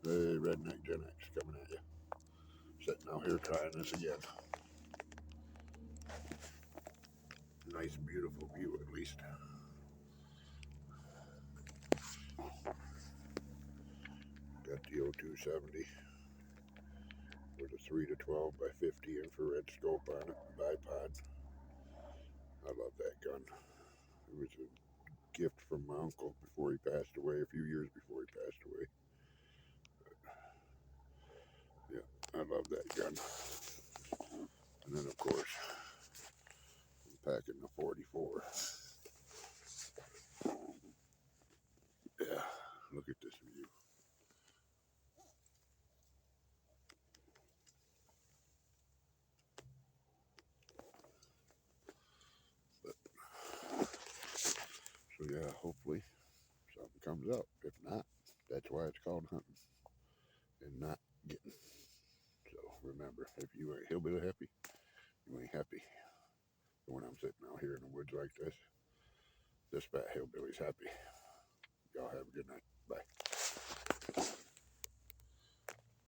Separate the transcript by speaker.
Speaker 1: Hey, Redneck Gen X coming at you. Sitting out here trying this again. Nice, beautiful view at least. Got the 0270 with a 3 to 12 by 50 infrared scope on it, bipod. I love that gun. It was a gift from my uncle before he passed away, a few years before he passed away. Yeah, I love that gun. And then, of course, I'm packing the 44. Yeah, look at this view. But, so yeah, hopefully something comes up. If not, that's why it's called hunting and not getting. So remember, if you ain't hillbilly happy, you ain't happy. And when I'm sitting out here in the woods like this fat hillbilly's happy. Y'all have a good night. Bye.